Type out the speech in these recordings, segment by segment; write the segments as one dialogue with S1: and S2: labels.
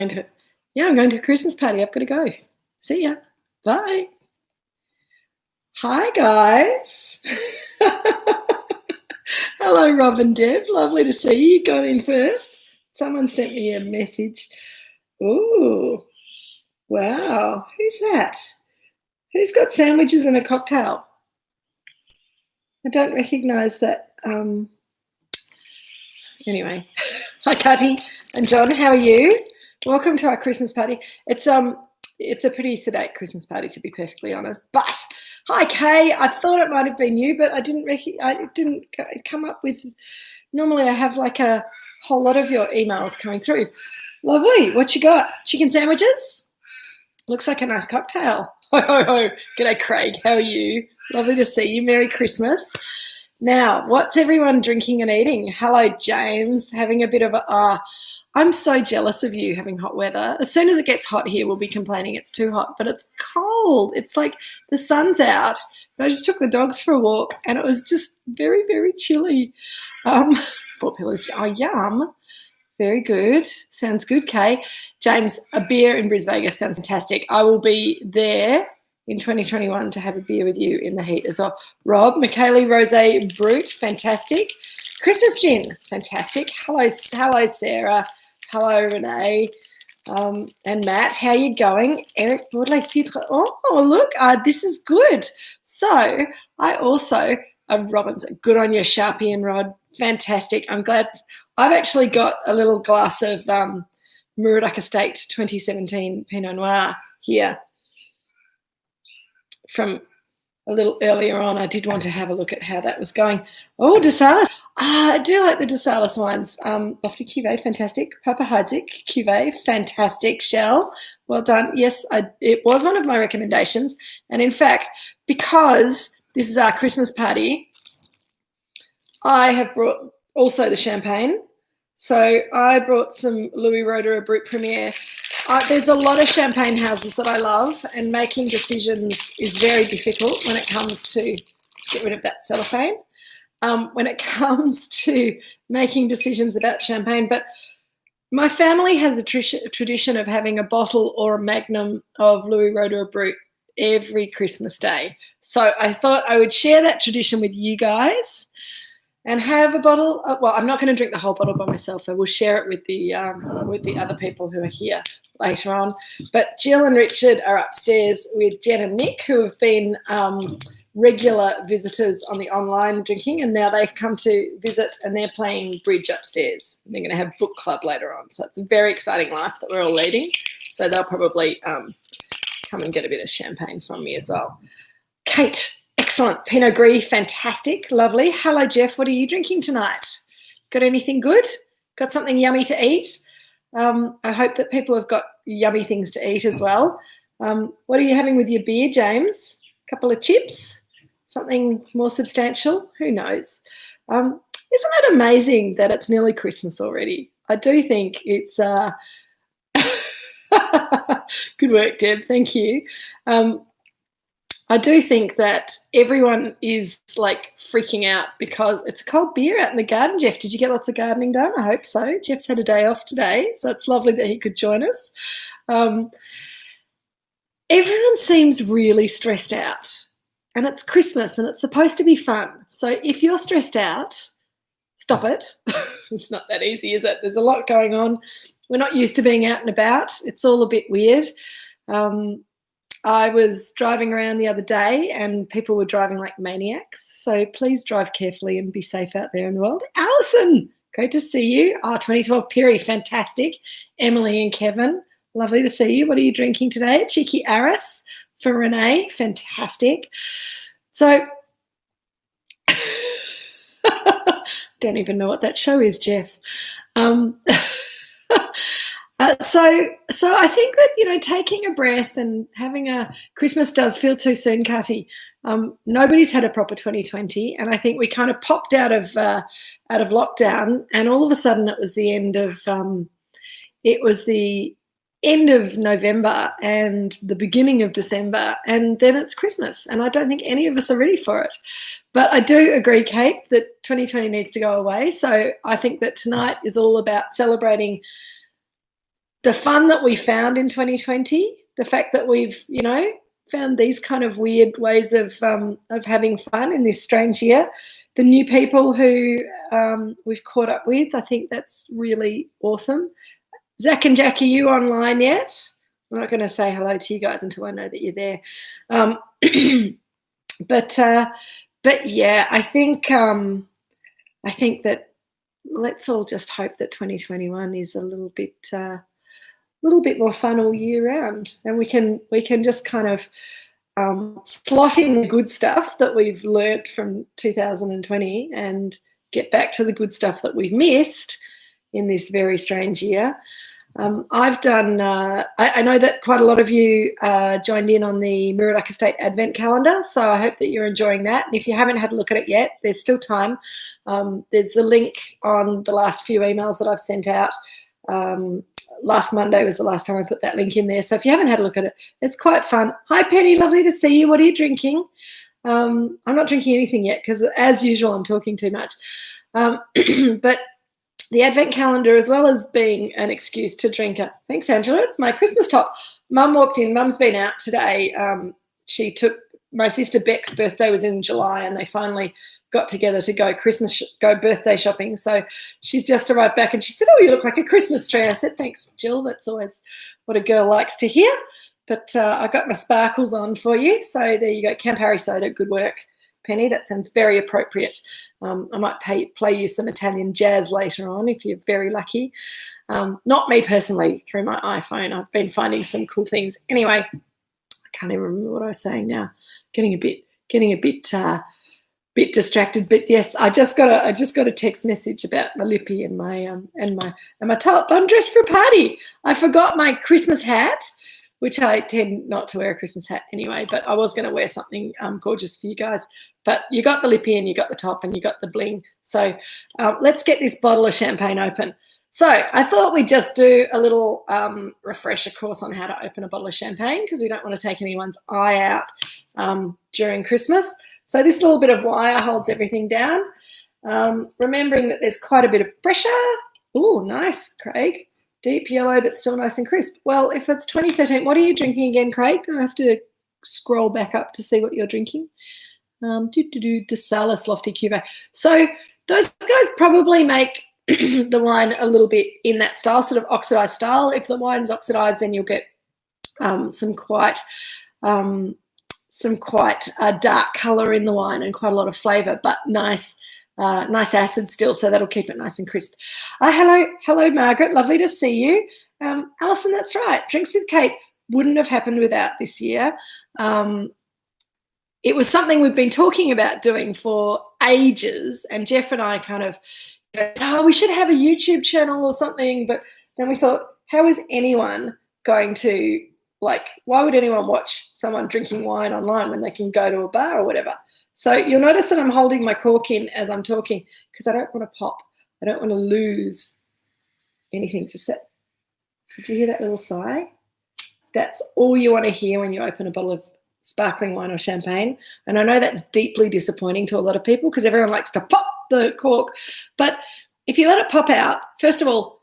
S1: I'm going to a Christmas party. I've got to go. See ya. Bye. Hi, guys. Hello, Rob and Deb. Lovely to see you. Got in first. Someone sent me a message. Ooh, wow. Who's that? Who's got sandwiches and a cocktail? I don't recognise that. Anyway, hi, Cutty and John. How are you? Welcome to our Christmas party. It's a pretty sedate Christmas party, to be perfectly honest. But hi, Kay. I thought it might have been you, but I didn't come up with. Normally, I have like a whole lot of your emails coming through. Lovely. What you got? Chicken sandwiches? Looks like a nice cocktail. Ho, ho, ho. G'day, Craig. How are you? Lovely to see you. Merry Christmas. Now, what's everyone drinking and eating? Hello, James. Having a bit of a... I'm so jealous of you having hot weather. As soon as it gets hot here, we'll be complaining it's too hot, but it's cold. It's like the sun's out. I just took the dogs for a walk, and it was just very, very chilly. 4 pillars. Oh, yum. Very good. Sounds good, Kay. James, a beer in Brisbane sounds fantastic. I will be there in 2021 to have a beer with you in the heat as well. Rob, Michaeli Rosé Brut, fantastic. Christmas gin, fantastic. Hello, Sarah. Hello, Renee. And Matt, how are you going? Eric Baudelaire Citre. Oh, look, this is good. So I also, Robin's good on your Sharpie and Rod. Fantastic. I'm glad. I've actually got a little glass of Moorooduc Estate 2017 Pinot Noir here from a little earlier on. I did want to have a look at how that was going. Oh, De Salis. I do like the De Salis wines. Lofty Cuvée, fantastic. Papa Heidzik Cuvée, fantastic. Shell, well done. Yes, it was one of my recommendations. And in fact, because this is our Christmas party, I have brought also the champagne. So I brought some Louis Roederer Brut Premier. There's a lot of champagne houses that I love, and making decisions is very difficult when it comes to, let's get rid of that cellophane, when it comes to making decisions about champagne. But my family has a tradition of having a bottle or a magnum of Louis Roederer Brut every Christmas day. So I thought I would share that tradition with you guys and have a bottle. Well, I'm not going to drink the whole bottle by myself. I will share it with the other people who are here later on. But Jill and Richard are upstairs with Jen and Nick, who have been regular visitors on the online drinking, and now they've come to visit, and they're playing bridge upstairs. And they're going to have book club later on. So it's a very exciting life that we're all leading. So they'll probably come and get a bit of champagne from me as well. Kate. Excellent. Pinot Gris, fantastic. Lovely. Hello, Jeff. What are you drinking tonight? Got anything good? Got something yummy to eat? I hope that people have got yummy things to eat as well. What are you having with your beer, James? A couple of chips? Something more substantial? Who knows? Isn't it amazing that it's nearly Christmas already? I do think it's... Good work, Deb. Thank you. I do think that everyone is like freaking out because it's a cold beer out in the garden. Jeff, did you get lots of gardening done? I hope so. Jeff's had a day off today, so it's lovely that he could join us. Everyone seems really stressed out, and it's Christmas and it's supposed to be fun. So if you're stressed out, stop it. It's not that easy, is it? There's a lot going on. We're not used to being out and about. It's all a bit weird. I was driving around the other day and people were driving like maniacs. So please drive carefully and be safe out there in the world. Alison, great to see you. 2012 Piri, fantastic. Emily and Kevin, lovely to see you. What are you drinking today? Cheeky Aris for Renee, fantastic. So, don't even know what that show is, Jeff. So I think that, taking a breath and having a Christmas does feel too soon, Cutty. Nobody's had a proper 2020, and I think we kind of popped out of lockdown, and all of a sudden it was the end of November and the beginning of December, and then it's Christmas, and I don't think any of us are ready for it. But I do agree, Kate, that 2020 needs to go away. So I think that tonight is all about celebrating the fun that we found in 2020, the fact that we've, you know, found these kind of weird ways of having fun in this strange year. The new people who we've caught up with, I think that's really awesome. Zach and Jack, are you online yet? I'm not going to say hello to you guys until I know that you're there. But yeah, I think that let's all just hope that 2021 is a little bit more fun all year round, and we can just kind of slot in the good stuff that we've learnt from 2020 and get back to the good stuff that we've missed in this very strange year. I've done, I know that quite a lot of you joined in on the Moorooduc Estate Advent calendar, so I hope that you're enjoying that. And if you haven't had a look at it yet, there's still time. There's the link on the last few emails that I've sent out. Last Monday was the last time I put that link in there. So if you haven't had a look at it, it's quite fun. Hi, Penny, lovely to see you. What are you drinking? I'm not drinking anything yet because, as usual, I'm talking too much. But the Advent calendar, as well as being an excuse to drink it. Thanks, Angela. It's my Christmas top. Mum walked in. Mum's been out today. She took my sister Beck's birthday was in July, and they finally got together to go birthday shopping. So she's just arrived back, and she said, "Oh, you look like a Christmas tree." I said, "Thanks, Jill. That's always what a girl likes to hear." But I got my sparkles on for you. So there you go. Campari soda. Good work, Penny. That sounds very appropriate. I might play you some Italian jazz later on if you're very lucky. Not me personally, through my iPhone. I've been finding some cool things. Anyway, I can't even remember what I was saying now. Getting a bit distracted. But yes, I just got a text message about my lippy and my top. I'm dressed for a party. I forgot my Christmas hat, which I tend not to wear a Christmas hat anyway, but I was going to wear something gorgeous for you guys. But you got the lippy and you got the top and you got the bling. So let's get this bottle of champagne open. So I thought we'd just do a little refresher course on how to open a bottle of champagne because we don't want to take anyone's eye out during Christmas. So this little bit of wire holds everything down, remembering that there's quite a bit of pressure. Oh, nice, Craig. Deep yellow but still nice and crisp. Well, if it's 2013, what are you drinking again, Craig? I have to scroll back up to see what you're drinking. DeSalis Lofty Cuvée. So those guys probably make the wine a little bit in that style, sort of oxidized style. If the wine's oxidized, then you'll get some quite dark color in the wine and quite a lot of flavor, but nice acid still, so that'll keep it nice and crisp. Hello, Margaret. Lovely to see you. Alison, that's right. Drinks with Kate wouldn't have happened without this year. It was something we've been talking about doing for ages, and Jeff and I kind of, we should have a YouTube channel or something, but then we thought, how is anyone going to, why would anyone watch someone drinking wine online when they can go to a bar or whatever? So you'll notice that I'm holding my cork in as I'm talking because I don't want to pop. I don't want to lose anything. Did you hear that little sigh? That's all you want to hear when you open a bottle of sparkling wine or champagne. And I know that's deeply disappointing to a lot of people because everyone likes to pop the cork. But if you let it pop out, first of all,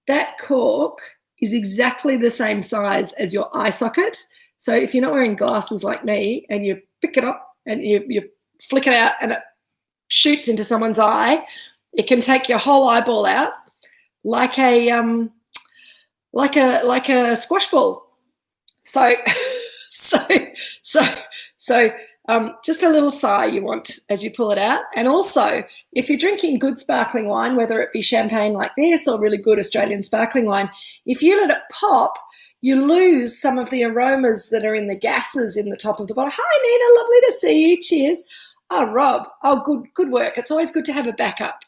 S1: that cork is exactly the same size as your eye socket. So if you're not wearing glasses like me and you pick it up and you flick it out and it shoots into someone's eye, it can take your whole eyeball out like a squash ball. So just a little sigh you want as you pull it out. And also, if you're drinking good sparkling wine, whether it be champagne like this or really good Australian sparkling wine, if you let it pop, you lose some of the aromas that are in the gases in the top of the bottle. Hi, Nina, lovely to see you. Cheers. Oh, Rob. Oh, good work. It's always good to have a backup.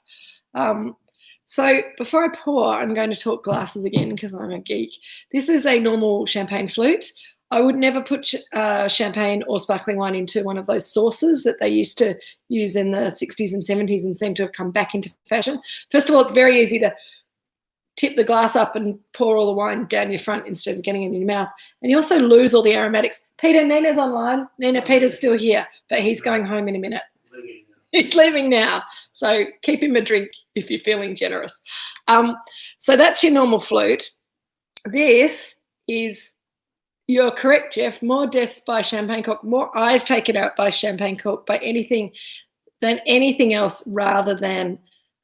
S1: So before I pour, I'm going to talk glasses again because I'm a geek. This is a normal champagne flute. I would never put champagne or sparkling wine into one of those saucers that they used to use in the 60s and 70s and seem to have come back into fashion. First of all, it's very easy to tip the glass up and pour all the wine down your front instead of getting it in your mouth. And you also lose all the aromatics. Peter, Nina's online. Peter's still here, but he's going home in a minute. He's leaving now. So keep him a drink if you're feeling generous. So that's your normal flute. this is, you're correct, Jeff, more deaths by champagne cork, more eyes taken out by champagne cork by anything else rather than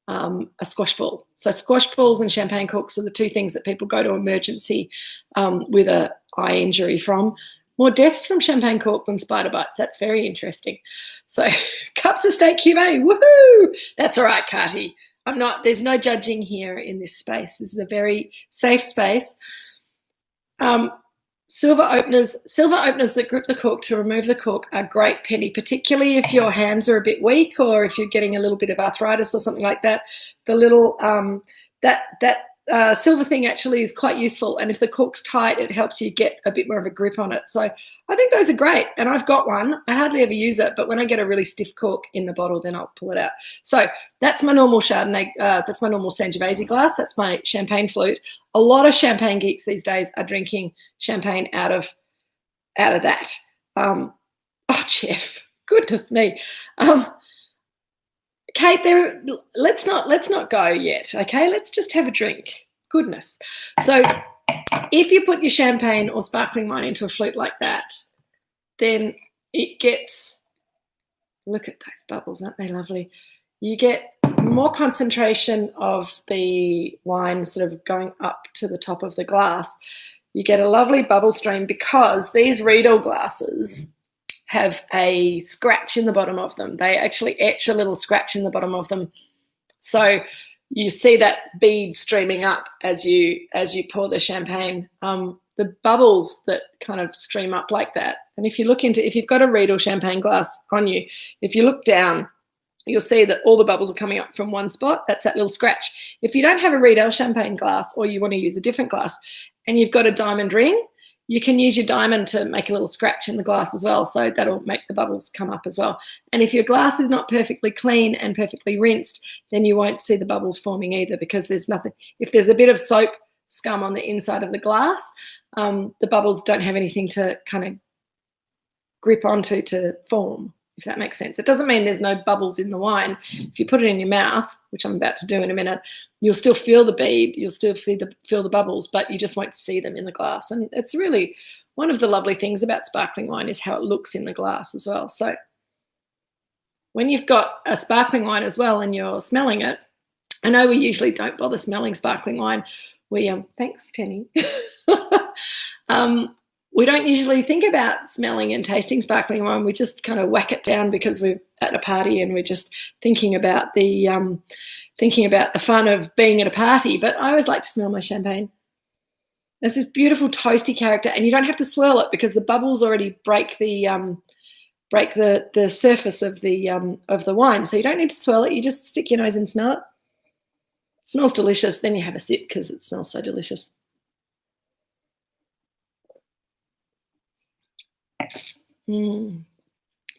S1: a squash ball. So squash balls and champagne corks are the two things that people go to emergency with an eye injury from. More deaths from champagne cork than spider bites. That's very interesting. So Cups Estate Cuvée, woohoo! That's all right, Carty. There's no judging here in this space. This is a very safe space. Silver openers that grip the cork to remove the cork are great, Penny, particularly if your hands are a bit weak or if you're getting a little bit of arthritis or something like that. The little silver thing actually is quite useful, and if the cork's tight, it helps you get a bit more of a grip on it. So I think those are great, and I've got one. I hardly ever use it, but when I get a really stiff cork in the bottle, then I'll pull it out. So that's my normal Chardonnay, that's my normal Sangiovese glass, that's my champagne flute. A lot of champagne geeks these days are drinking champagne out of that. Oh, Jeff, goodness me. Kate, let's not go yet, okay? Let's just have a drink. Goodness. So if you put your champagne or sparkling wine into a flute like that, then it gets, look at those bubbles, aren't they lovely? You get more concentration of the wine sort of going up to the top of the glass. You get a lovely bubble stream because these Riedel glasses have a scratch in the bottom of them. They actually etch a little scratch in the bottom of them. So you see that bead streaming up as you pour the champagne. The bubbles that kind of stream up like that. And if you've got a Riedel champagne glass on you, if you look down, you'll see that all the bubbles are coming up from one spot. That's that little scratch. If you don't have a Riedel champagne glass or you want to use a different glass and you've got a diamond ring, you can use your diamond to make a little scratch in the glass as well. So that'll make the bubbles come up as well. And if your glass is not perfectly clean and perfectly rinsed, then you won't see the bubbles forming either, because there's nothing. If there's a bit of soap scum on the inside of the glass, the bubbles don't have anything to kind of grip onto to form, if that makes sense. It doesn't mean there's no bubbles in the wine. If you put it in your mouth, which I'm about to do in a minute, you'll still feel the bead, you'll still feel the bubbles, but you just won't see them in the glass. And it's really one of the lovely things about sparkling wine is how it looks in the glass as well. So when you've got a sparkling wine as well and you're smelling it, I know we usually don't bother smelling sparkling wine. Thanks, Penny. We don't usually think about smelling and tasting sparkling wine. We just kind of whack it down because we're at a party and we're just thinking about the fun of being at a party. But I always like to smell my champagne. There's this beautiful toasty character, and you don't have to swirl it because the bubbles already break the surface of the wine. So you don't need to swirl it. You just stick your nose and smell it. It smells delicious. Then you have a sip because it smells so delicious.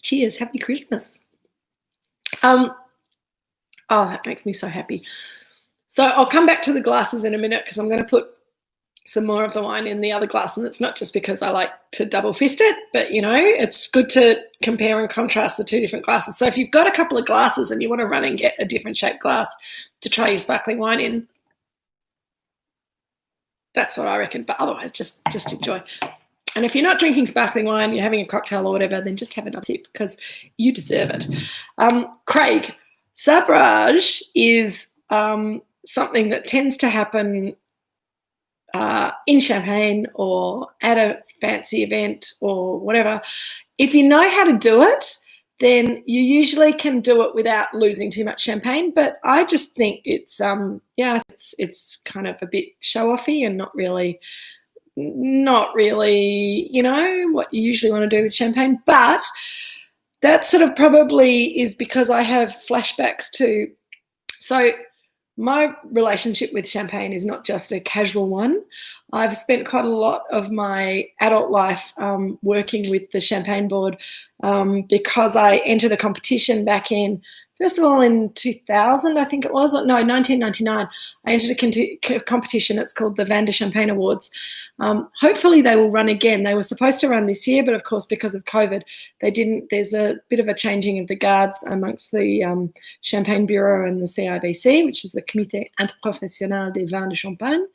S1: Cheers. Happy Christmas. Oh, that makes me so happy. So I'll come back to the glasses in a minute because I'm going to put some more of the wine in the other glass, and it's not just because I like to double fist it, but it's good to compare and contrast the two different glasses. So if you've got a couple of glasses and you want to run and get a different shaped glass to try your sparkling wine in, that's what I reckon. But otherwise, just enjoy. And if you're not drinking sparkling wine, you're having a cocktail or whatever, then just have another sip because you deserve it. Craig, sabrage is something that tends to happen in champagne or at a fancy event or whatever. If you know how to do it, then you usually can do it without losing too much champagne. But I just think it's kind of a bit show-offy and not really, what you usually want to do with champagne. But that sort of probably is because I have flashbacks to, so my relationship with champagne is not just a casual one. I've spent quite a lot of my adult life working with the Champagne Board because I entered a competition back in, first of all, in 2000, I think it was, 1999. I entered a competition. It's called the Vin de Champagne Awards. Hopefully they will run again. They were supposed to run this year, but of course, because of COVID, they didn't. There's a bit of a changing of the guards amongst the Champagne Bureau and the CIBC, which is the Comité Interprofessionnel des Vins de Champagne.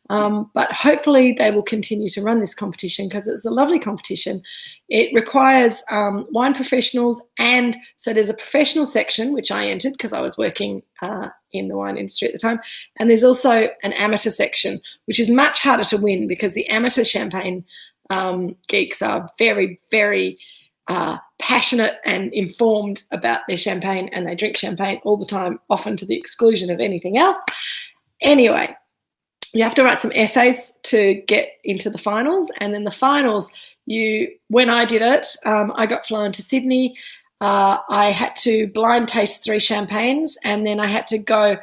S1: But hopefully they will continue to run this competition because it's a lovely competition. It requires wine professionals, and so there's a professional section, which I entered because I was working in the wine industry at the time, and there's also an amateur section, which is much harder to win because the amateur champagne geeks are very, very passionate and informed about their champagne, and they drink champagne all the time, often to the exclusion of anything else. Anyway, you have to write some essays to get into the finals, and then the finals, when I did it, I got flown to Sydney. I had to blind taste 3 champagnes, and then I had to go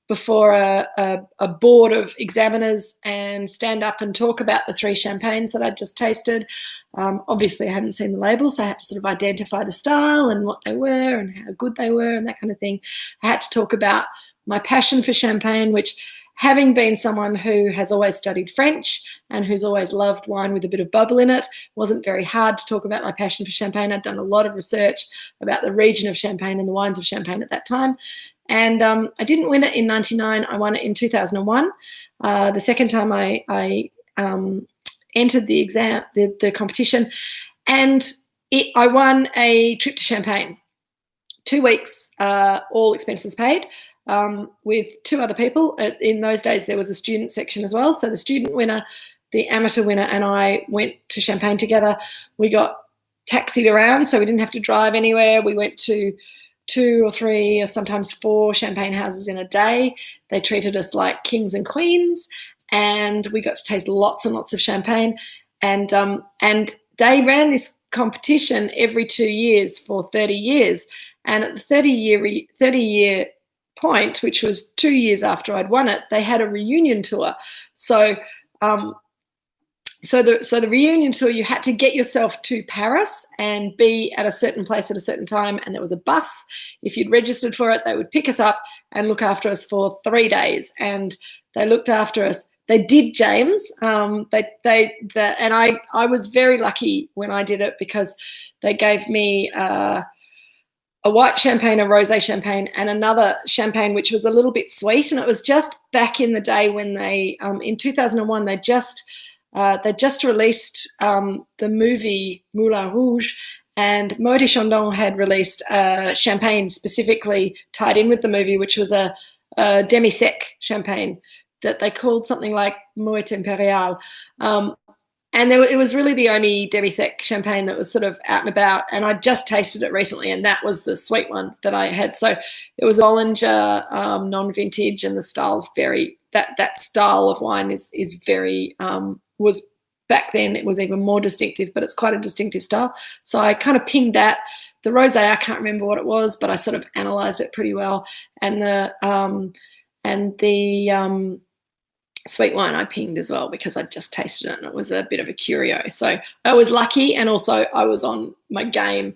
S1: before a board of examiners and stand up and talk about the 3 champagnes that I'd just tasted. Obviously, I hadn't seen the labels, so I had to sort of identify the style and what they were and how good they were and that kind of thing. I had to talk about my passion for champagne, which, having been someone who has always studied French and who's always loved wine with a bit of bubble in it, wasn't very hard to talk about my passion for champagne. I'd done a lot of research about the region of Champagne and the wines of Champagne at that time. And I didn't win it in 1999. I won it in 2001. The second time I entered the competition, and I won a trip to Champagne, 2 weeks, all expenses paid, with 2 other people. In those days, there was a student section as well. So the student winner, the amateur winner, and I went to Champagne together. We got taxied around, so we didn't have to drive anywhere. We went to 2 or 3 or sometimes 4 champagne houses in a day. They treated us like kings and queens, and we got to taste lots and lots of champagne. And they ran this competition every 2 years for 30 years. And at the 30-year point, which was 2 years after I'd won it, they had a reunion tour. So the reunion tour, you had to get yourself to Paris and be at a certain place at a certain time, and there was a bus. If you'd registered for it, they would pick us up and look after us for 3 days, and they looked after us. They did, James. And I was very lucky when I did it because they gave me a white champagne, a rosé champagne, and another champagne which was a little bit sweet. And it was just back in the day when they, in 2001, they just released the movie Moulin Rouge, and Moët & Chandon had released champagne specifically tied in with the movie, which was a demi-sec champagne that they called something like Moët Impérial. And it was really the only demi-sec champagne that was sort of out and about, and I just tasted it recently, and that was the sweet one that I had. So it was Bollinger, non-vintage, and the style's very, that style of wine is very, was back then, it was even more distinctive, but it's quite a distinctive style. So I kind of pinged that. The rosé, I can't remember what it was, but I sort of analysed it pretty well. And the sweet wine I pinged as well because I'd just tasted it and it was a bit of a curio. So I was lucky, and also I was on my game.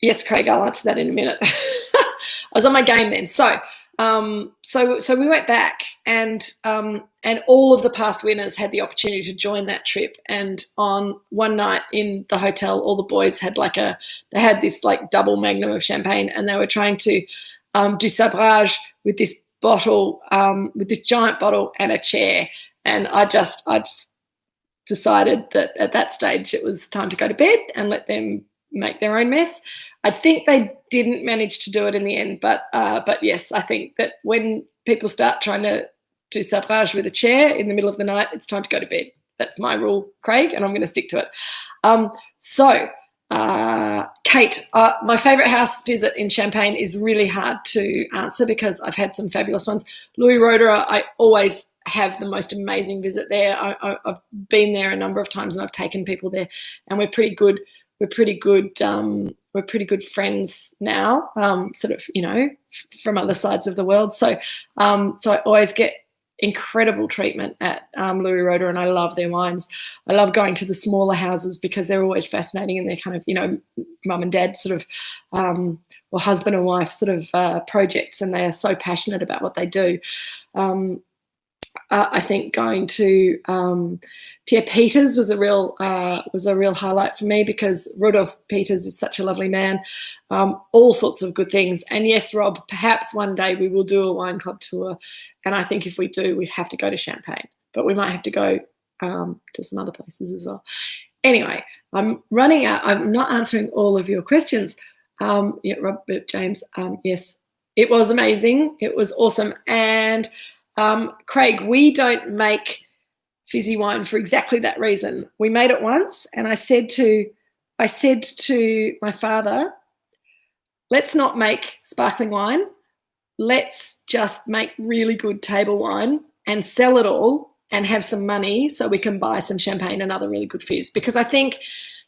S1: Yes, Craig, I'll answer that in a minute. I was on my game then. So we went back, and all of the past winners had the opportunity to join that trip. And on one night in the hotel, all the boys had they had this like double magnum of champagne, and they were trying to do sabrage with this bottle, with this giant bottle and a chair. And I just decided that at that stage it was time to go to bed and let them make their own mess. I think they didn't manage to do it in the end, but yes, I think that when people start trying to do sabrage with a chair in the middle of the night, it's time to go to bed. That's my rule, Craig, and I'm going to stick to it. Kate, my favourite house visit in Champagne is really hard to answer because I've had some fabulous ones. Louis Roederer, I always have the most amazing visit there. I've been there a number of times and I've taken people there, and we're pretty good. We're pretty good friends now, sort of, from other sides of the world. So I always get incredible treatment at Louis Roederer, and I love their wines. I love going to the smaller houses because they're always fascinating, and they're kind of, mum and dad sort of, or husband and wife sort of projects, and they are so passionate about what they do. I think going to Pierre Peters was a real highlight for me because Rudolf Peters is such a lovely man. All sorts of good things. And yes, Rob, perhaps one day we will do a wine club tour And I think if we do, we have to go to Champagne, but we might have to go to some other places as well. Anyway, I'm running out. I'm not answering all of your questions. Yeah, Robert James, yes, it was amazing. It was awesome. And Craig, we don't make fizzy wine for exactly that reason. We made it once, and I said to my father, let's not make sparkling wine. Let's just make really good table wine and sell it all and have some money so we can buy some champagne and other really good fizz. Because I think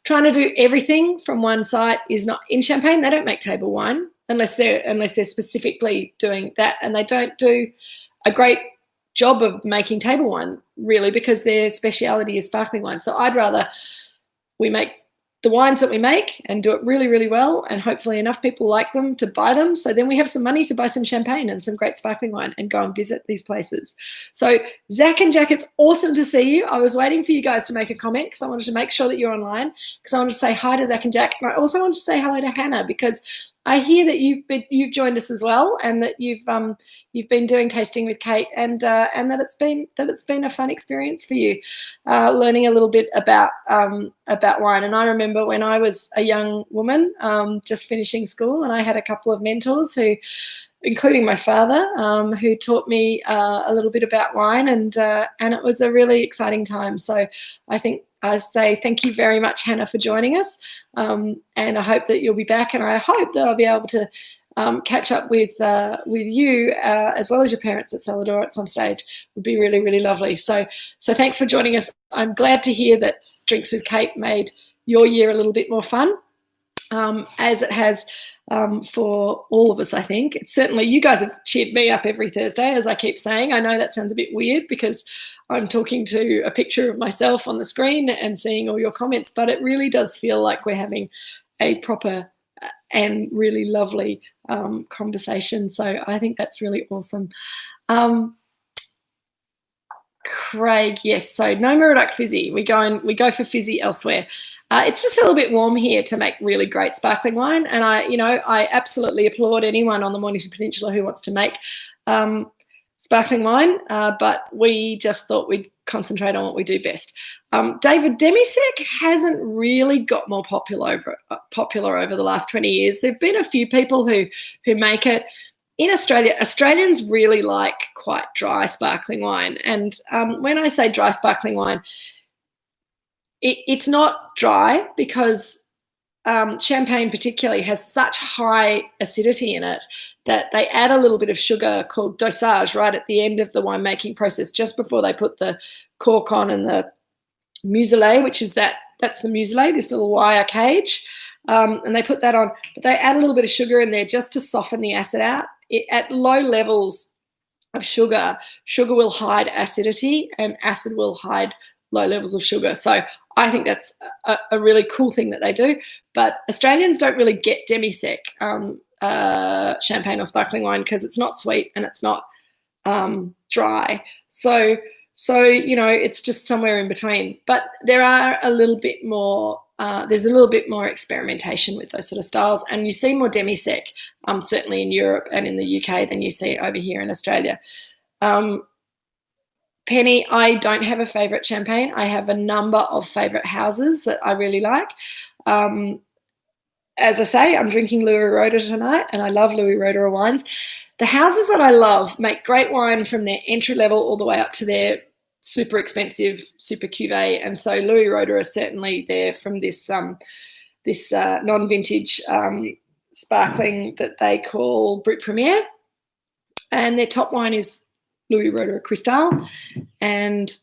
S1: trying to do everything from one site is not, in Champagne, they don't make table wine unless they're specifically doing that, and they don't do a great job of making table wine really, because their speciality is sparkling wine. So I'd rather we make the wines that we make and do it really, really well, and hopefully enough people like them to buy them, so then we have some money to buy some champagne and some great sparkling wine and go and visit these places. So Zach and Jack, it's awesome to see you. I was waiting for you guys to make a comment because I wanted to make sure that you're online, because I wanted to say hi to Zach and Jack, and I also wanted to say hello to Hannah, because I hear that you've joined us as well, and that you've been doing tasting with Kate, and that it's been a fun experience for you, learning a little bit about wine. And I remember when I was a young woman, just finishing school, and I had a couple of mentors who, including my father, who taught me a little bit about wine, and it was a really exciting time. So I think I say thank you very much, Hannah, for joining us, and I hope that you'll be back, and I hope that I'll be able to catch up with you as well as your parents at Salador at some stage. Would be really, really lovely. So thanks for joining us. I'm glad to hear that Drinks with Kate made your year a little bit more fun, as it has for all of us, I think. It's certainly, you guys have cheered me up every Thursday, as I keep saying. I know that sounds a bit weird because I'm talking to a picture of myself on the screen and seeing all your comments, but it really does feel like we're having a proper and really lovely conversation. So I think that's really awesome. Craig, yes. So no Moorooduc fizzy. We go for fizzy elsewhere. It's just a little bit warm here to make really great sparkling wine, and I absolutely applaud anyone on the Mornington Peninsula who wants to make sparkling wine, but we just thought we'd concentrate on what we do best. David, Demisec hasn't really got more popular over the last 20 years. There have been a few people who make it. In Australia, Australians really like quite dry sparkling wine, and when I say dry sparkling wine, it's not dry because Champagne particularly has such high acidity in it that they add a little bit of sugar called dosage right at the end of the winemaking process, just before they put the cork on and the muselet, which is that's the muselet, this little wire cage, and they put that on. But they add a little bit of sugar in there just to soften the acid out. At low levels of sugar will hide acidity, and acid will hide low levels of sugar. So I think that's a really cool thing that they do. But Australians don't really get Demisec champagne or sparkling wine because it's not sweet and it's not dry. So it's just somewhere in between. But there are a little bit more. There's a little bit more experimentation with those sort of styles, and you see more Demisec certainly in Europe and in the UK than you see over here in Australia. Penny, I don't have a favourite champagne. I have a number of favourite houses that I really like. As I say, I'm drinking Louis Roederer tonight, and I love Louis Roederer wines. The houses that I love make great wine from their entry level all the way up to their super expensive, super cuvee. And so Louis Roederer is certainly there from this non-vintage sparkling that they call Brut Premier. And their top wine is Louis Roederer Cristal, and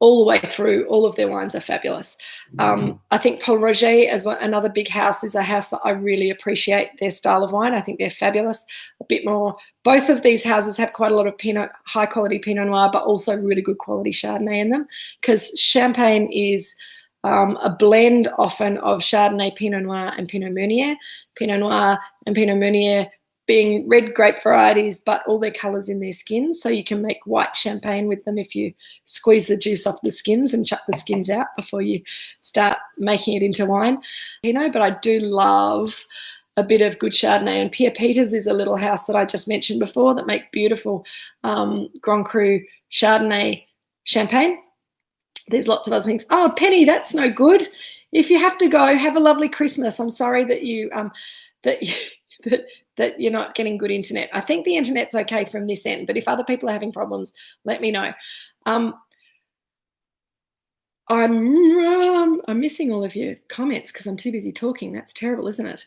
S1: all the way through, all of their wines are fabulous. I think Paul Roger, as well, another big house, is a house that I really appreciate their style of wine. I think they're fabulous. A bit more. Both of these houses have quite a lot of high quality Pinot Noir, but also really good quality Chardonnay in them, because Champagne is a blend often of Chardonnay, Pinot Noir, and Pinot Meunier. Pinot Noir and Pinot Meunier being red grape varieties, but all their colours in their skins. So you can make white champagne with them if you squeeze the juice off the skins and chuck the skins out before you start making it into wine. But I do love a bit of good Chardonnay. And Pierre Peters is a little house that I just mentioned before that make beautiful Grand Cru Chardonnay champagne. There's lots of other things. Oh, Penny, that's no good. If you have to go, have a lovely Christmas. I'm sorry that you that you're not getting good internet. I think the internet's okay from this end, but if other people are having problems, let me know. I'm missing all of your comments because I'm too busy talking. That's terrible, isn't it?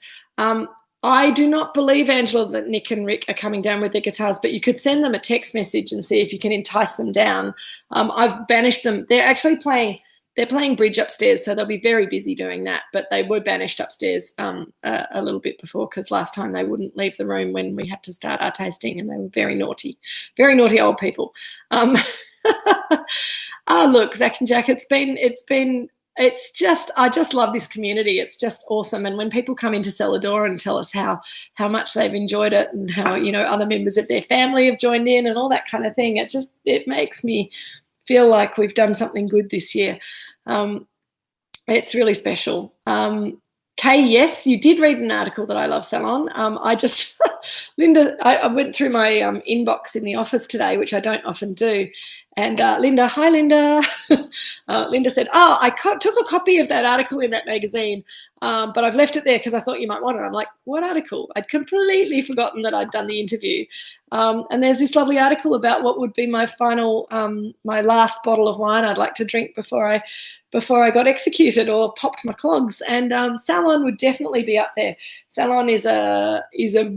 S1: I do not believe, Angela, that Nick and Rick are coming down with their guitars, but you could send them a text message and see if you can entice them down. I've banished them. They're actually playing bridge upstairs, so they'll be very busy doing that, but they were banished upstairs a little bit before because last time they wouldn't leave the room when we had to start our tasting, and they were very naughty old people. Look, Zach and Jack, I just love this community. It's just awesome. And when people come into Cellar Door and tell us how much they've enjoyed it and how, other members of their family have joined in and all that kind of thing, it makes me feel like we've done something good this year. It's really special. Kay, yes, you did read an article that I love Salon. Linda, I went through my inbox in the office today, which I don't often do. And Linda, hi, Linda. Linda said, I took a copy of that article in that magazine, but I've left it there because I thought you might want it. I'm like, what article? I'd completely forgotten that I'd done the interview. And there's this lovely article about what would be my final, my last bottle of wine I'd like to drink before I got executed or popped my clogs. And Salon would definitely be up there. Salon is a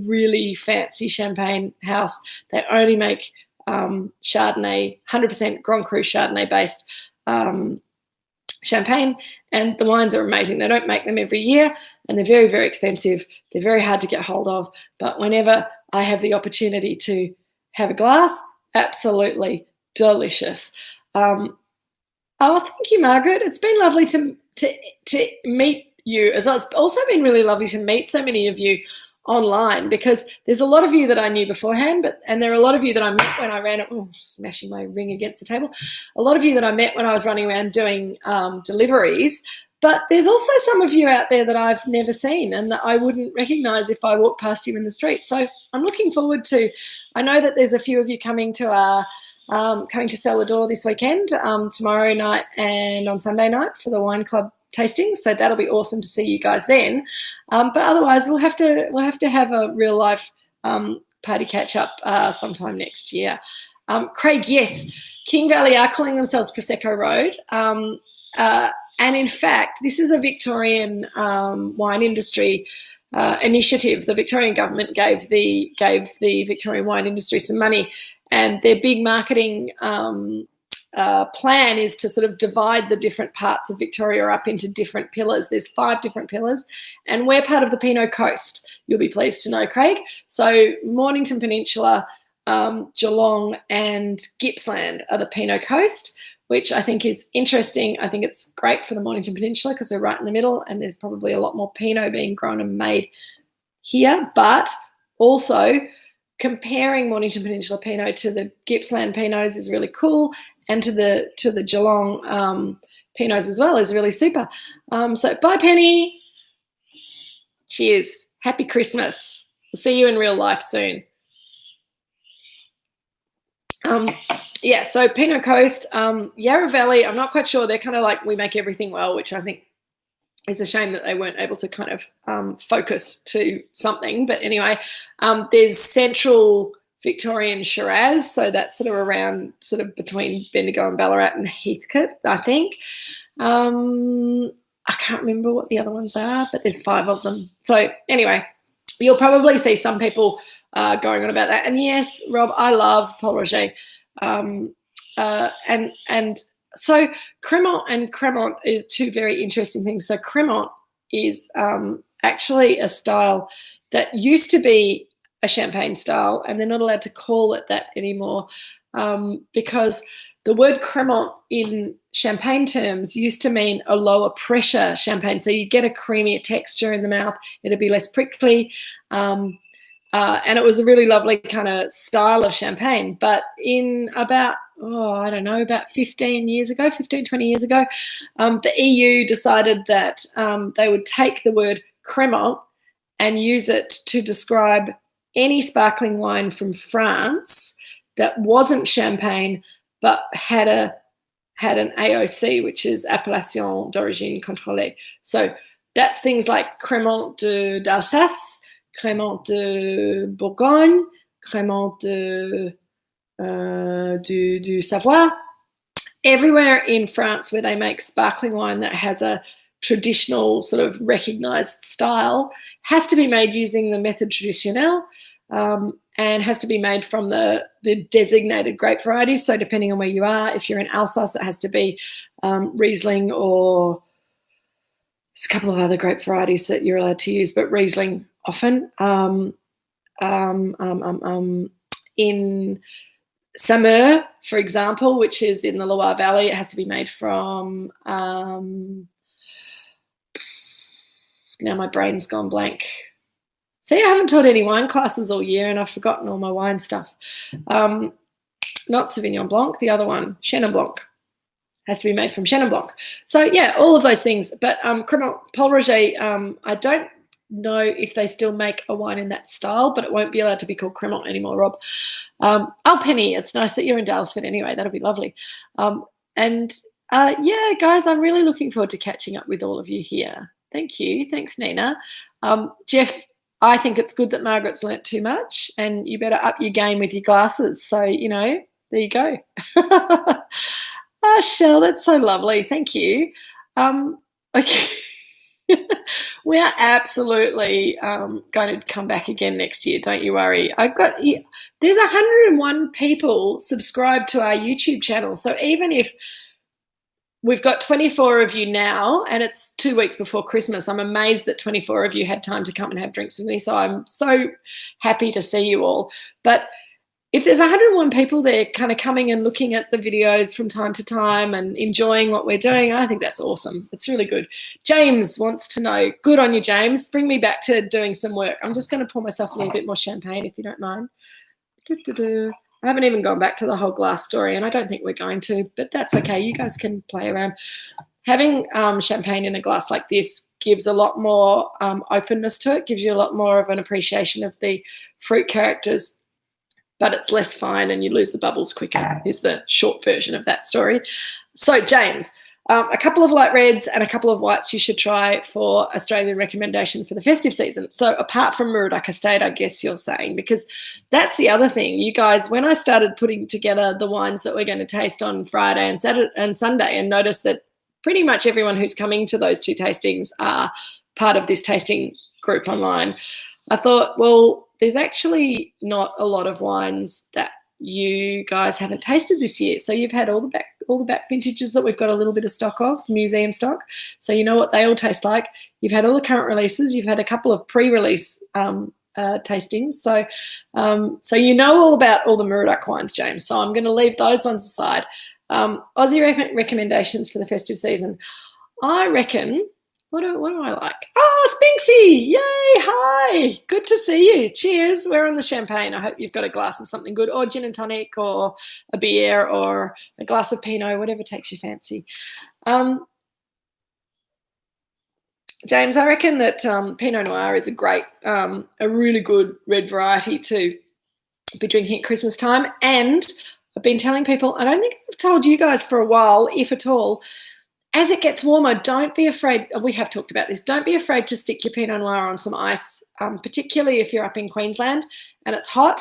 S1: really fancy champagne house. They only make Chardonnay, 100% Grand Cru Chardonnay based champagne, and the wines are amazing. They don't make them every year, and they're very, very expensive. They're very hard to get hold of, but whenever I have the opportunity to have a glass, absolutely delicious. Thank you, Margaret. It's been lovely to meet you as well. It's also been really lovely to meet so many of you online, because there's a lot of you that I knew beforehand, and there are a lot of you that I met when I ran smashing my ring against the table. A lot of you that I met when I was running around doing deliveries, but there's also some of you out there that I've never seen and that I wouldn't recognise if I walked past you in the street. So I'm looking forward to, I know that there's a few of you coming to Cellar Door this weekend, tomorrow night and on Sunday night for the wine club tasting, so that'll be awesome to see you guys then. But otherwise, we'll have to have a real life party catch up sometime next year. Craig, yes, King Valley are calling themselves Prosecco Road, and in fact, this is a Victorian wine industry initiative. The Victorian government gave the Victorian wine industry some money, and their big marketing plan is to sort of divide the different parts of Victoria up into different pillars. There's 5 different pillars, and we're part of the Pinot Coast, you'll be pleased to know, Craig. So Mornington Peninsula, Geelong and Gippsland are the Pinot Coast, which I think is interesting. I think it's great for the Mornington Peninsula because we're right in the middle, and there's probably a lot more Pinot being grown and made here, but also comparing Mornington Peninsula Pinot to the Gippsland Pinots is really cool, and to the Geelong Pinots as well is really super. So bye, Penny. Cheers. Happy Christmas. We'll see you in real life soon. So Pinot Coast, Yarra Valley, I'm not quite sure. They're kind of like we make everything well, which I think is a shame that they weren't able to kind of focus to something. But anyway, there's Central Victorian Shiraz, so that's sort of around sort of between Bendigo and Ballarat and Heathcote, I think. I can't remember what the other ones are, but there's 5 of them. So anyway, you'll probably see some people going on about that. And yes, Rob, I love Paul Roger. And so Cremant and Cremant are 2 very interesting things. So Cremant is actually a style that used to be a champagne style, and they're not allowed to call it that anymore because the word Cremant in champagne terms used to mean a lower pressure champagne. So you get a creamier texture in the mouth. It'd be less prickly. And it was a really lovely kind of style of champagne. But in about, about 15, 20 years ago, the EU decided that they would take the word Cremant and use it to describe any sparkling wine from France that wasn't champagne but had an AOC, which is Appellation d'Origine Contrôlée. So that's things like Crémant d'Alsace, Crémant de Bourgogne, Crémant du Savoie. Everywhere in France where they make sparkling wine that has a traditional sort of recognised style has to be made using the méthode traditionnelle, and has to be made from the designated grape varieties. So depending on where you are, if you're in Alsace, it has to be Riesling, or there's a couple of other grape varieties that you're allowed to use, but Riesling often. In Saumur, for example, which is in the Loire Valley, it has to be made from, now my brain's gone blank. See, I haven't taught any wine classes all year and I've forgotten all my wine stuff. Not Sauvignon Blanc, the other one, Chenin Blanc, has to be made from Chenin Blanc. So, yeah, all of those things. But Crémant Paul Roger, I don't know if they still make a wine in that style, but it won't be allowed to be called Crémant anymore, Rob. Penny, it's nice that you're in Dalesford anyway. That'll be lovely. Yeah, guys, I'm really looking forward to catching up with all of you here. Thank you. Thanks, Nina. Jeff, I think it's good that Margaret's learnt too much, and you better up your game with your glasses. So, you know, there you go. Shell, that's so lovely. Thank you. Okay. We are absolutely going to come back again next year. Don't you worry. There's 101 people subscribed to our YouTube channel. So even if we've got 24 of you now and it's 2 weeks before Christmas, I'm amazed that 24 of you had time to come and have drinks with me. So I'm so happy to see you all. But if there's 101 people there kind of coming and looking at the videos from time to time and enjoying what we're doing, I think that's awesome. It's really good. James wants to know, good on you, James. Bring me back to doing some work. I'm just going to pour myself a little bit more champagne, if you don't mind. I haven't even gone back to the whole glass story, and I don't think we're going to, but that's okay. You guys can play around. Having champagne in a glass like this gives a lot more openness to it, gives you a lot more of an appreciation of the fruit characters, but it's less fine and you lose the bubbles quicker, is the short version of that story. So, James, a couple of light reds and a couple of whites you should try for Australian recommendation for the festive season. So apart from Moorooduc Estate, I guess you're saying, because that's the other thing. You guys, when I started putting together the wines that we're going to taste on Friday and Saturday and Sunday, and noticed that pretty much everyone who's coming to those 2 tastings are part of this tasting group online, I thought, well, there's actually not a lot of wines that you guys haven't tasted this year. So you've had all the back vintages that we've got a little bit of stock of, museum stock. So you know what they all taste like. You've had all the current releases. You've had a couple of pre-release tastings. So you know all about all the Moorooduc wines, James. So I'm going to leave those ones aside. Aussie recommendations for the festive season. I reckon, what do I like? Oh, Spinksy! Yay! Hi! Good to see you. Cheers. We're on the champagne. I hope you've got a glass of something good, or gin and tonic, or a beer, or a glass of Pinot, whatever takes your fancy. James, I reckon that Pinot Noir is a really good red variety to be drinking at Christmas time. And I've been telling people, I don't think I've told you guys for a while, if at all, as it gets warmer, don't be afraid. We have talked about this. Don't be afraid to stick your Pinot Noir on some ice, particularly if you're up in Queensland and it's hot.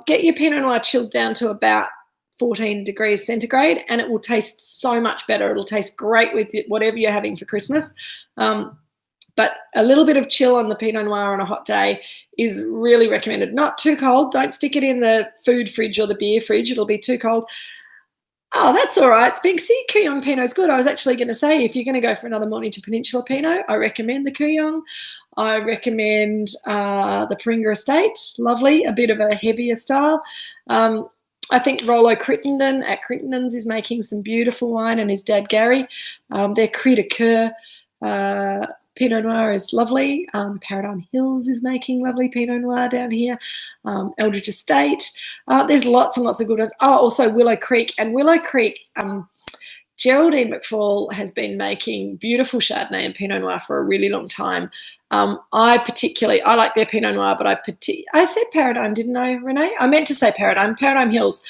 S1: Get your Pinot Noir chilled down to about 14 degrees centigrade, and it will taste so much better. It'll taste great with whatever you're having for Christmas. But a little bit of chill on the Pinot Noir on a hot day is really recommended. Not too cold. Don't stick it in the food fridge or the beer fridge. It'll be too cold. Oh, that's all right, Spinksy. Kooyong Pinot's good. I was actually going to say, if you're going to go for another Mornington Peninsula Pinot, I recommend the Kooyong. I recommend the Moorooduc Estate. Lovely, a bit of a heavier style. I think Rollo Crittenden at Crittenden's is making some beautiful wine, and his dad Gary. Their Cri de Coeur Pinot Noir is lovely. Paradigm Hills is making lovely Pinot Noir down here. Eldridge Estate. There's lots and lots of good ones. Oh, also Willow Creek. And Willow Creek Geraldine McFall has been making beautiful Chardonnay and Pinot Noir for a really long time. I like their Pinot Noir, but I said Paradigm, didn't I, Renee? I meant to say Paradigm Hills.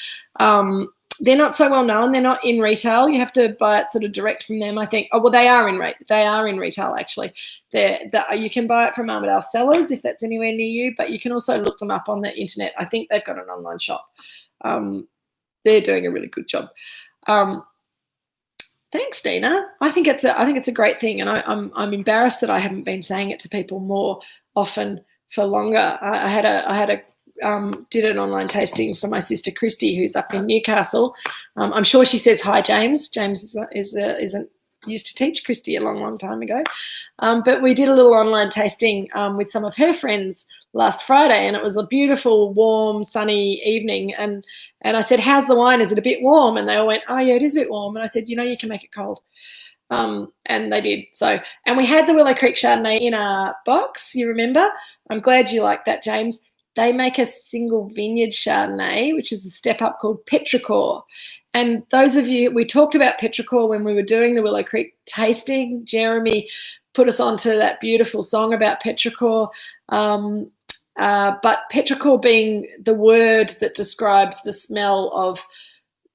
S1: They're not so well known. They're not in retail. You have to buy it sort of direct from them, I think. Oh, well, they are in retail, actually. You can buy it from Armadale Cellars if that's anywhere near you, but you can also look them up on the internet. I think they've got an online shop. They're doing a really good job. Thanks, Dina. I think it's a great thing, and I'm embarrassed that I haven't been saying it to people more often for longer. I did an online tasting for my sister Christy, who's up in Newcastle. I'm sure she says hi, James. James isn't used to teach Christy a long time ago, but we did a little online tasting with some of her friends last Friday, and it was a beautiful, warm, sunny evening. And I said, "How's the wine? Is it a bit warm?" And they all went, "Oh yeah, it is a bit warm." And I said, "You can make it cold." And they did. So, and we had the Willow Creek Chardonnay in our box. You remember? I'm glad you like that, James. They make a single vineyard Chardonnay, which is a step up, called Petrichor. And those of you, we talked about Petrichor when we were doing the Willow Creek tasting. Jeremy put us onto that beautiful song about Petrichor. But Petrichor being the word that describes the smell of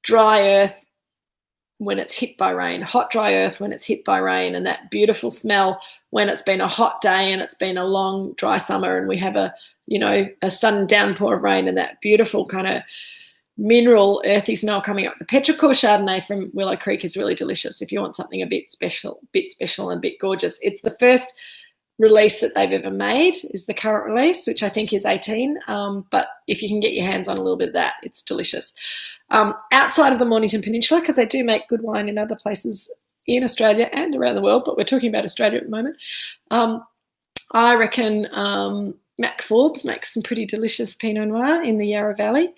S1: dry earth when it's hit by rain, hot, dry earth when it's hit by rain, and that beautiful smell when it's been a hot day and it's been a long, dry summer and we have a sudden downpour of rain, and that beautiful kind of mineral, earthy smell coming up. The Petrichor Chardonnay from Willow Creek is really delicious if you want something a bit special and a bit gorgeous. It's the first release that they've ever made, is the current release, which I think is 18. But if you can get your hands on a little bit of that, it's delicious. Outside of the Mornington Peninsula, because they do make good wine in other places in Australia and around the world, but we're talking about Australia at the moment, I reckon Mac Forbes makes some pretty delicious Pinot Noir in the Yarra Valley.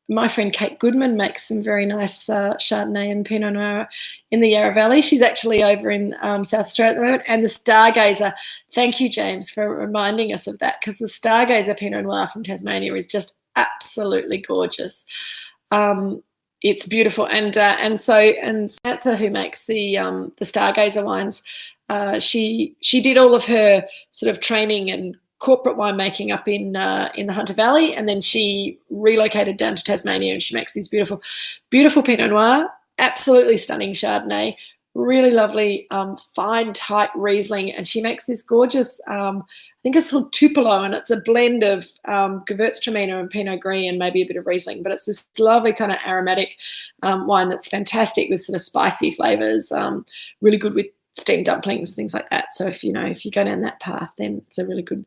S1: My friend Kate Goodman makes some very nice Chardonnay and Pinot Noir in the Yarra Valley. She's actually over in South Australia at the moment. And the Stargazer, thank you, James, for reminding us of that, because the Stargazer Pinot Noir from Tasmania is just absolutely gorgeous. It's beautiful. And Samantha, who makes the Stargazer wines, she did all of her sort of training and corporate winemaking up in the Hunter Valley, and then she relocated down to Tasmania, and she makes these beautiful Pinot Noir, absolutely stunning Chardonnay, really lovely fine, tight Riesling, and she makes this gorgeous, I think it's called Tupelo, and it's a blend of Gewürztraminer and Pinot Gris and maybe a bit of Riesling, but it's this lovely kind of aromatic wine that's fantastic with sort of spicy flavours, really good with steamed dumplings, things like that. So if you go down that path, then it's a really good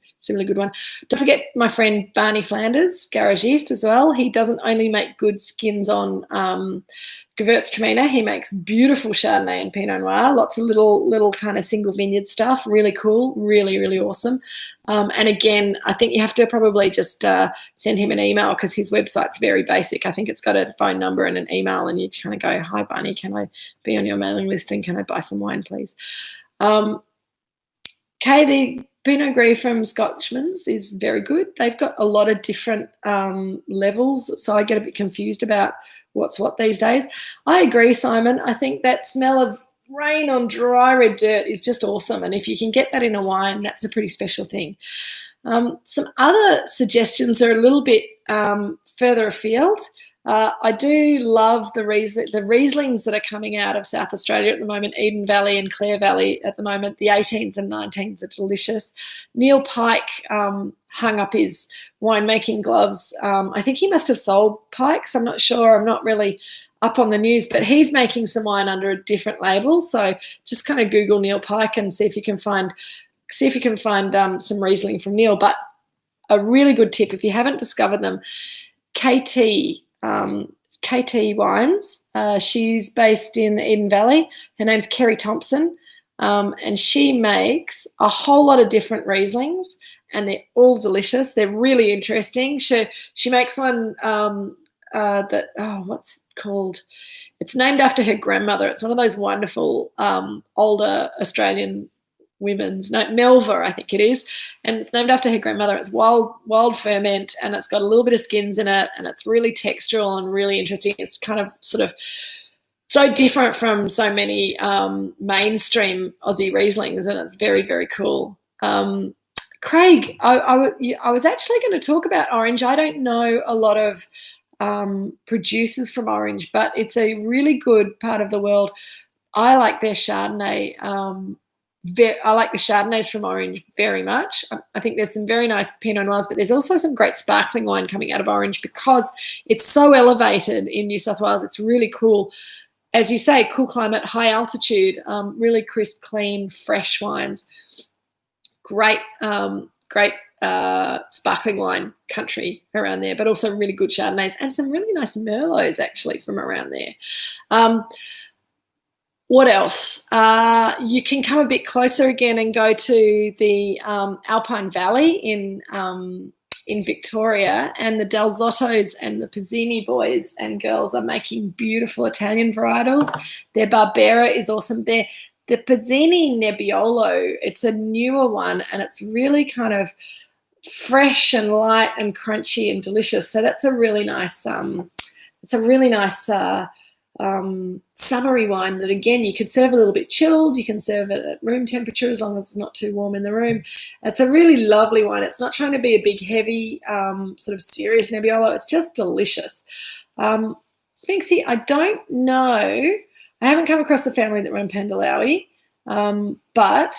S1: one. Don't forget my friend Barney Flanders, garagiste as well. He doesn't only make good skins on Gewürztraminer, he makes beautiful Chardonnay and Pinot Noir, lots of little kind of single vineyard stuff, really cool, really, really awesome. And again, I think you have to probably just send him an email, because his website's very basic. I think it's got a phone number and an email, and you kind of go, "Hi, Barney, can I be on your mailing list, and can I buy some wine, please?" Okay, the Pinot Gris from Scotchman's is very good. They've got a lot of different levels, so I get a bit confused about what's what these days. I agree, Simon. I think that smell of rain on dry red dirt is just awesome, and if you can get that in a wine, that's a pretty special thing. Some other suggestions are a little bit further afield. I do love the Rieslings that are coming out of South Australia at the moment, Eden Valley and Clare Valley at the moment. The 18s and 19s are delicious. Neil Pike hung up his winemaking gloves. I think he must have sold Pikes. I'm not sure. I'm not really up on the news, but he's making some wine under a different label. So just kind of Google Neil Pike and see if you can find some Riesling from Neil. But a really good tip, if you haven't discovered them, KT Wines. She's based in the Eden Valley. Her name's Kerry Thompson, and she makes a whole lot of different Rieslings, and they're all delicious. They're really interesting. She makes one what's it called? It's named after her grandmother. It's one of those wonderful older Australian Melva, I think it is, and it's named after her grandmother. It's wild ferment, and it's got a little bit of skins in it, and it's really textural and really interesting. It's kind of sort of so different from so many mainstream Aussie Rieslings, and it's very, very cool. Craig, I was actually going to talk about orange. I don't know a lot of producers from orange, but it's a really good part of the world. I like their Chardonnay. I like the Chardonnays from orange very much. I think there's some very nice Pinot Noirs, but there's also some great sparkling wine coming out of orange because it's so elevated in New South Wales. It's really cool. As you say, cool climate, high altitude, really crisp, clean, fresh wines. Great sparkling wine country around there, but also really good Chardonnays and some really nice Merlots actually from around there. What else? You can come a bit closer again and go to the Alpine Valley in Victoria, and the Del Zottos and the Pizzini boys and girls are making beautiful Italian varietals. Their Barbera is awesome. The Pizzini Nebbiolo, it's a newer one, and it's really kind of fresh and light and crunchy and delicious. So that's a really nice summery wine that, again, you could serve a little bit chilled. You can serve it at room temperature as long as it's not too warm in the room. It's a really lovely wine. It's not trying to be a big, heavy, sort of serious Nebbiolo. It's just delicious. Spinksy, I don't know. I haven't come across the family that run Pandalawi, but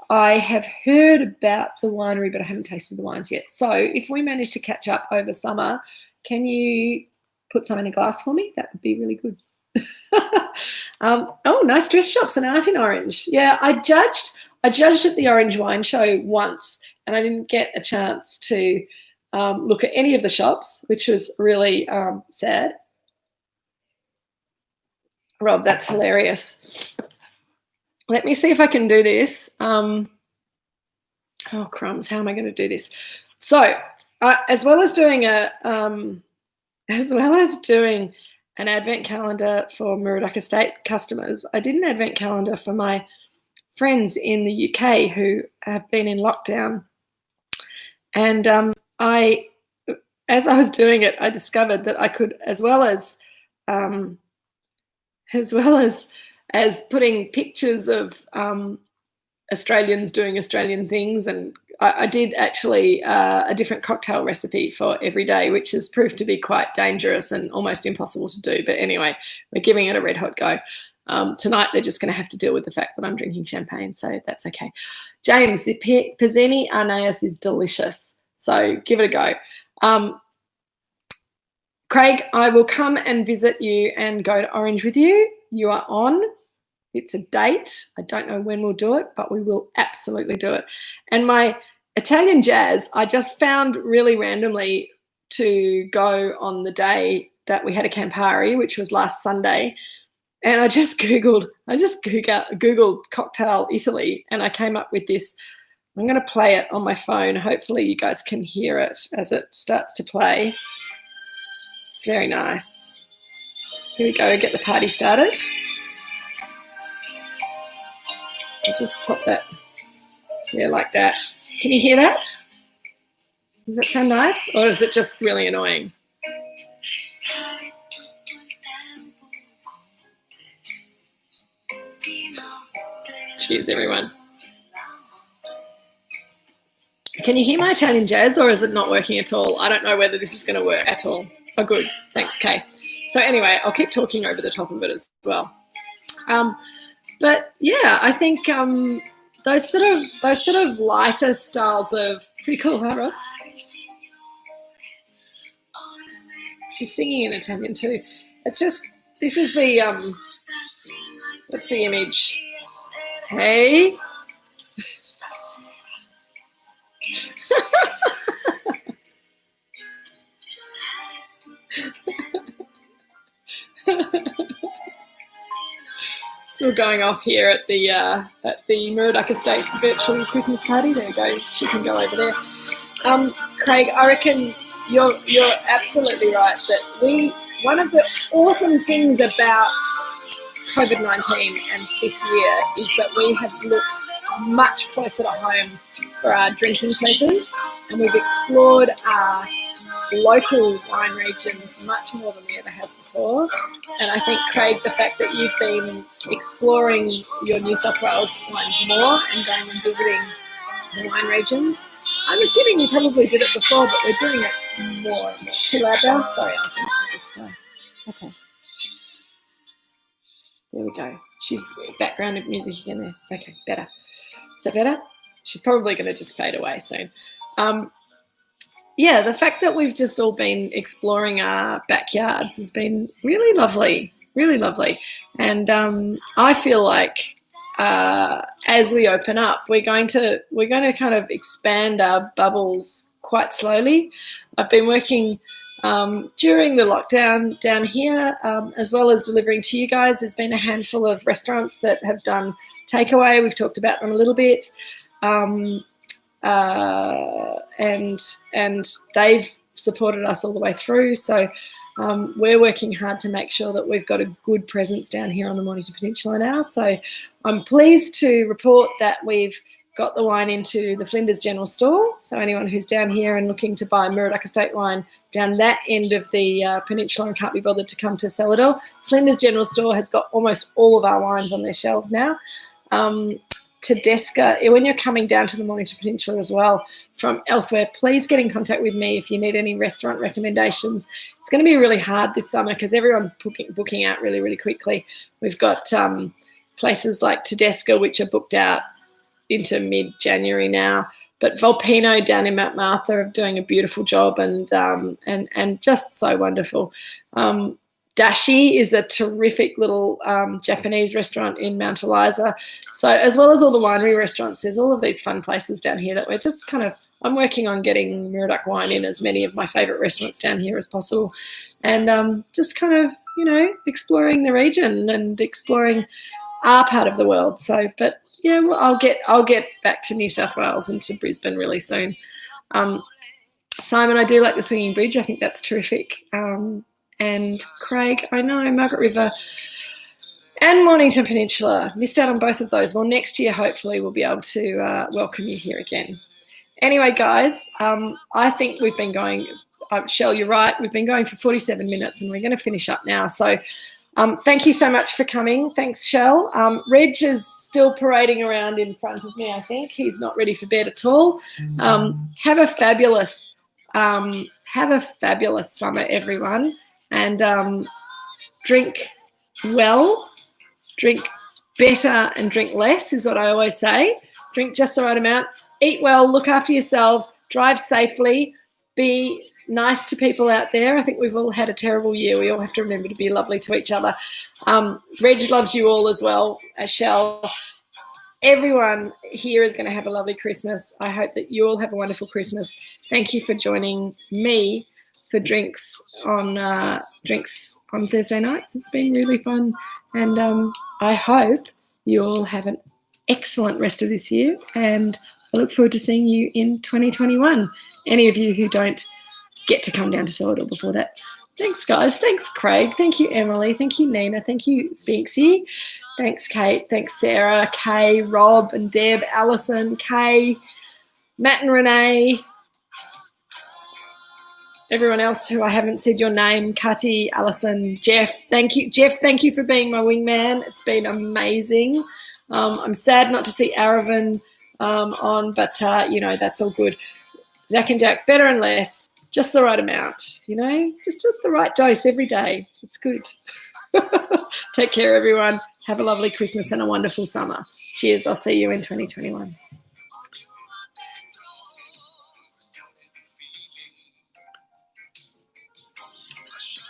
S1: I have heard about the winery, but I haven't tasted the wines yet. So if we manage to catch up over summer, can you put some in a glass for me? That would be really good. Oh, nice dress shops and art in orange. Yeah, I judged at the Orange Wine Show once, and I didn't get a chance to look at any of the shops, which was really sad. Rob, that's hilarious. Let me see if I can do this. Oh, crumbs, how am I going to do this? So, as well as doing an advent calendar for Moorooduc Estate customers, I did an advent calendar for my friends in the UK who have been in lockdown. And as I was doing it, I discovered that I could, as well as putting pictures of Australians doing Australian things, and I did actually a different cocktail recipe for every day, which has proved to be quite dangerous and almost impossible to do. But anyway, we're giving it a red hot go. Tonight, they're just going to have to deal with the fact that I'm drinking champagne, so that's okay. James, the Pizzini Arnaeus is delicious, so give it a go. Craig, I will come and visit you and go to Orange with you. You are on. It's a date. I don't know when we'll do it, but we will absolutely do it. And my Italian jazz, I just found really randomly to go on the day that we had a Campari, which was last Sunday. And I just Googled cocktail Italy, and I came up with this. I'm going to play it on my phone. Hopefully you guys can hear it as it starts to play. It's very nice. Here we go, get the party started. I'll just pop that, yeah, like that. Can you hear that? Does that sound nice, or is it just really annoying? Cheers, everyone. Can you hear my Italian jazz, or is it not working at all? I don't know whether this is going to work at all. Oh, good. Thanks, Kay. So anyway, I'll keep talking over the top of it as well. But yeah, I think those sort of lighter styles of pretty cool, huh, Rob? She's singing in Italian too. It's just, this is the what's the image? Hey. It's all going off here at the Moorooduc Estate virtual Christmas party. There goes. She can go over there. Craig, I reckon you're absolutely right that one of the awesome things about COVID-19 and this year is that we have looked much closer to home for our drinking pleasures, and we've explored our local wine regions much more than we ever have before. And I think, Craig, the fact that you've been exploring your New South Wales wines more and going and visiting the wine regions, I'm assuming you probably did it before, but we're doing it more and more. Too loud now? Sorry, okay. There we go. She's background music again there. Okay, better. Is that better? She's probably going to just fade away soon. Yeah, the fact that we've just all been exploring our backyards has been really lovely, really lovely. And I feel like as we open up, we're going to kind of expand our bubbles quite slowly. I've been working during the lockdown down here, as well as delivering to you guys. There's been a handful of restaurants that have done takeaway. We've talked about them a little bit. And they've supported us all the way through. So we're working hard to make sure that we've got a good presence down here on the Mornington Peninsula now. So I'm pleased to report that we've got the wine into the Flinders General Store. So anyone who's down here and looking to buy Moorooduc Estate wine down that end of the peninsula and can't be bothered to come to Celador, Flinders General Store has got almost all of our wines on their shelves now. Tedesca, when you're coming down to the Mornington Peninsula as well from elsewhere, please get in contact with me if you need any restaurant recommendations. It's going to be really hard this summer because everyone's booking out really, really quickly. We've got places like Tedesca, which are booked out into mid-January now, but Volpino down in Mount Martha are doing a beautiful job and just so wonderful. Dashi is a terrific little Japanese restaurant in Mount Eliza. So as well as all the winery restaurants, there's all of these fun places down here that we're just kind of, I'm working on getting Moorooduc wine in as many of my favourite restaurants down here as possible. And just kind of, you know, exploring the region and exploring our part of the world. So, but yeah, well, I'll get back to New South Wales and to Brisbane really soon. Simon, I do like the swinging bridge. I think that's terrific. And Craig, I know, Margaret River and Mornington Peninsula. Missed out on both of those. Well, next year, hopefully, we'll be able to welcome you here again. Anyway, guys, I think we've been going, Shell, you're right, we've been going for 47 minutes and we're going to finish up now. So thank you so much for coming. Thanks, Shell. Reg is still parading around in front of me, I think. He's not ready for bed at all. Have a fabulous summer, everyone. And drink well, drink better and drink less is what I always say. Drink just the right amount, eat well, look after yourselves, drive safely, be nice to people out there. I think we've all had a terrible year. We all have to remember to be lovely to each other. Reg loves you all as well, Shell. Everyone here is going to have a lovely Christmas. I hope that you all have a wonderful Christmas. Thank you for joining me for drinks on Thursday nights. It's been really fun, and I hope you all have an excellent rest of this year, and I look forward to seeing you in 2021. Any of you who don't get to come down to Celador before that. Thanks, guys. Thanks, Craig. Thank you, Emily. Thank you, Nina. Thank you, Spinksy. Thanks, Kate. Thanks, Sarah, Kay, Rob and Deb, Alison, Kay, Matt and Renee, everyone else who I haven't said your name, Cutty, Alison, Jeff. Thank you. Jeff, thank you for being my wingman. It's been amazing. I'm sad not to see Aravan on, but, you know, that's all good. Zach and Jack, better and less, just the right amount, you know, just the right dose every day. It's good. Take care, everyone. Have a lovely Christmas and a wonderful summer. Cheers. I'll see you in 2021.